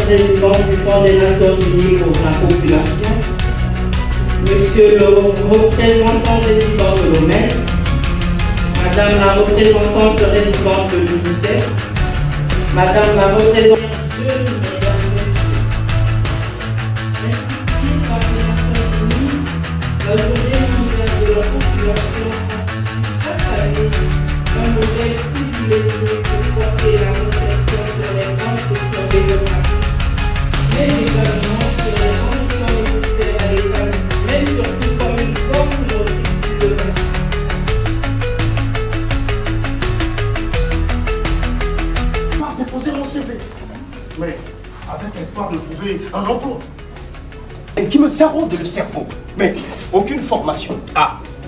président du Fonds des Nations Unies pour la population, monsieur le représentant résident de l'OMS, madame la représentante résidente de l'UNICEF, madame la représentante de l'institut par les Nations Unies, la journée mondiale de la population chaque année, un modèle privilégié pour porter la réflexion sur les grandes questions démocratiques, mais également sur les grandes nécessaires à l'État, mais surtout comme une forme de réflexion. Déposer mon CV, mais avec espoir de trouver un emploi. Et qui me taraude le cerveau. Mais aucune formation,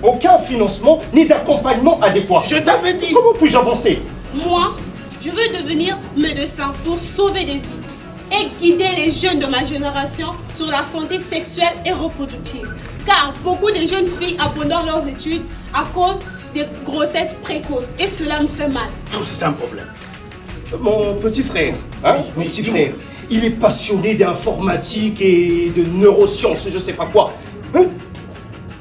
aucun financement, ni d'accompagnement adéquat. Je t'avais dit. Comment puis-je avancer? Moi, je veux devenir médecin pour sauver des vies et guider les jeunes de ma génération sur la santé sexuelle et reproductive. Car beaucoup de jeunes filles abandonnent leurs études à cause des grossesses précoces et cela me fait mal. Ça aussi c'est un problème. Mon petit frère, Oui, frère, il est passionné d'informatique et de neurosciences, je sais pas quoi. Hein?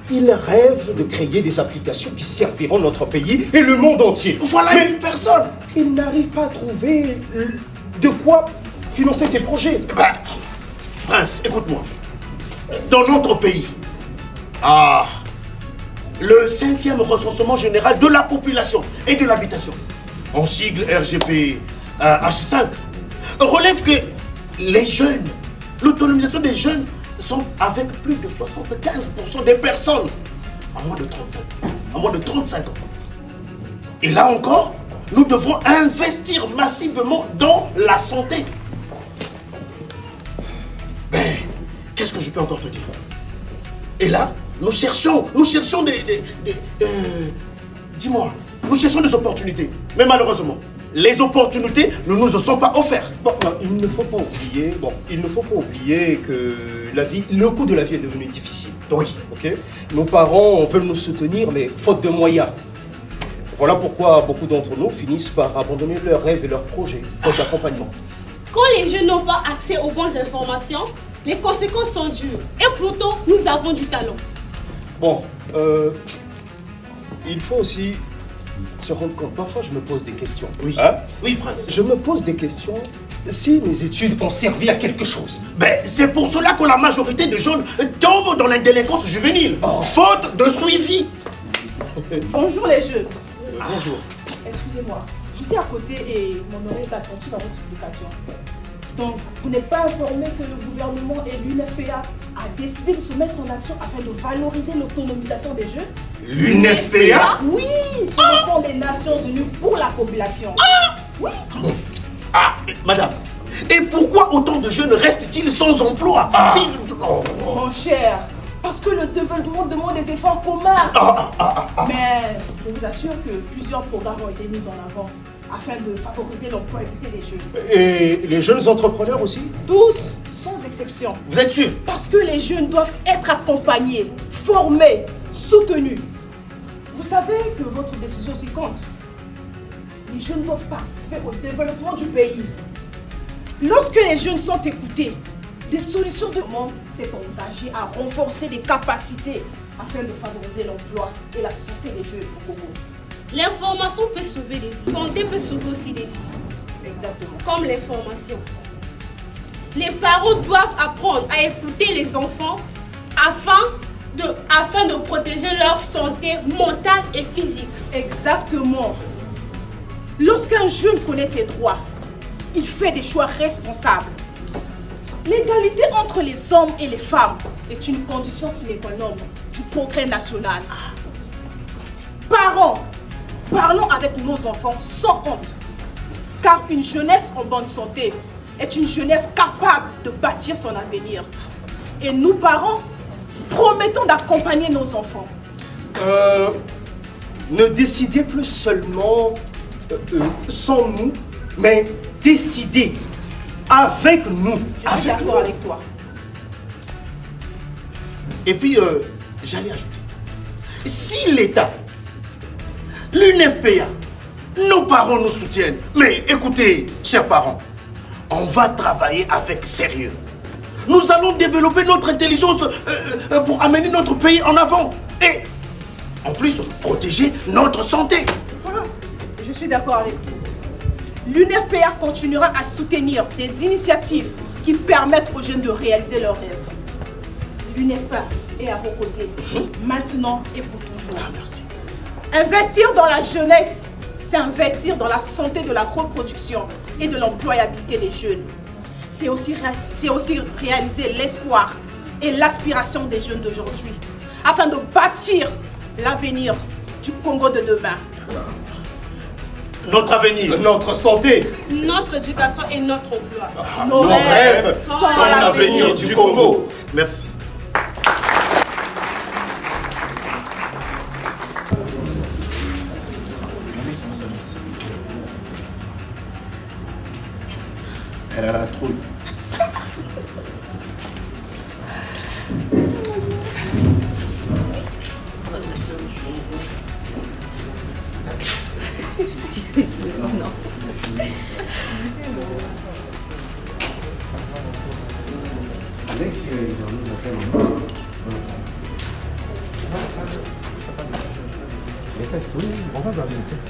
Il rêve de créer des applications qui serviront notre pays et le monde entier. Voilà une personne. Il n'arrive pas à trouver de quoi financer ses projets. Ben, Prince, écoute-moi. Dans notre pays, le 5e recensement général de la population et de l'habitation, en sigle RGP H5, relève que les jeunes, l'autonomisation des jeunes sont avec plus de 75% des personnes à moins de 35 ans. Et là encore, nous devons investir massivement dans la santé. Ben, qu'est-ce que je peux encore te dire? Et là, nous cherchons dis-moi, nous cherchons des opportunités. Mais malheureusement, les opportunités ne nous sont pas offertes. Bon, il ne faut pas oublier que le coût de la vie est devenu difficile. Oui. Ok. Nos parents veulent nous soutenir, mais faute de moyens. Voilà pourquoi beaucoup d'entre nous finissent par abandonner leurs rêves et leurs projets, faute d'accompagnement. Quand les jeunes n'ont pas accès aux bonnes informations, les conséquences sont dures. Et pourtant, nous avons du talent. Bon, il faut aussi se rendre compte. Parfois, je me pose des questions. Oui. Oui, Prince. Je me pose des questions si mes études ont servi à quelque chose. Ben, c'est pour cela que la majorité des jeunes tombent dans la délinquance juvénile. Faute de suivi. Bonjour les jeunes. Bonjour. Excusez-moi, j'étais à côté et mon oreille est attentive à vos supplications. Donc, vous n'êtes pas informé que le gouvernement et l'UNFPA a décidé de se mettre en action afin de valoriser l'autonomisation des jeunes? L'UNFPA? Oui, sur le Fonds des Nations Unies pour la population. Oui. Madame, et pourquoi autant de jeunes restent-ils sans emploi? Mon cher, parce que le développement demande des efforts communs. Mais je vous assure que plusieurs programmes ont été mis en avant afin de favoriser l'employabilité des jeunes. Et les jeunes entrepreneurs aussi? Tous, sans exception. Vous êtes sûr? Parce que les jeunes doivent être accompagnés, formés, soutenus. Vous savez que votre décision aussi compte. Les jeunes doivent participer au développement du pays. Lorsque les jeunes sont écoutés, des solutions de monde s'est engagé à renforcer les capacités afin de favoriser l'emploi et la santé des jeunes au Congo. L'information peut sauver des vies. Santé peut sauver aussi des vies. Exactement. Comme l'information. Les parents doivent apprendre à écouter les enfants afin de protéger leur santé mentale et physique. Exactement. Lorsqu'un jeune connaît ses droits, il fait des choix responsables. L'égalité entre les hommes et les femmes est une condition sine qua non du progrès national. Parents, parlons avec nos enfants sans honte. Car une jeunesse en bonne santé est une jeunesse capable de bâtir son avenir. Et nous, parents, promettons d'accompagner nos enfants. Ne décidez plus seulement sans nous, mais décidez avec nous. Je suis d'accord avec toi. Et puis, j'allais ajouter, si l'État, l'UNFPA, nos parents nous soutiennent, mais écoutez, chers parents, on va travailler avec sérieux. Nous allons développer notre intelligence pour amener notre pays en avant. Et en plus, protéger notre santé. Voilà. Je suis d'accord avec vous. L'UNFPA continuera à soutenir des initiatives qui permettent aux jeunes de réaliser leurs rêves. L'UNFPA est à vos côtés, maintenant et pour toujours. Ah, merci. Investir dans la jeunesse, c'est investir dans la santé de la reproduction et de l'employabilité des jeunes. C'est aussi réaliser l'espoir et l'aspiration des jeunes d'aujourd'hui, afin de bâtir l'avenir du Congo de demain. Notre avenir, Notre santé, Notre éducation et notre emploi. Nos rêves sont l'avenir du Congo. Merci. Elle a la trouille. Les textes, oui, on va garder les textes.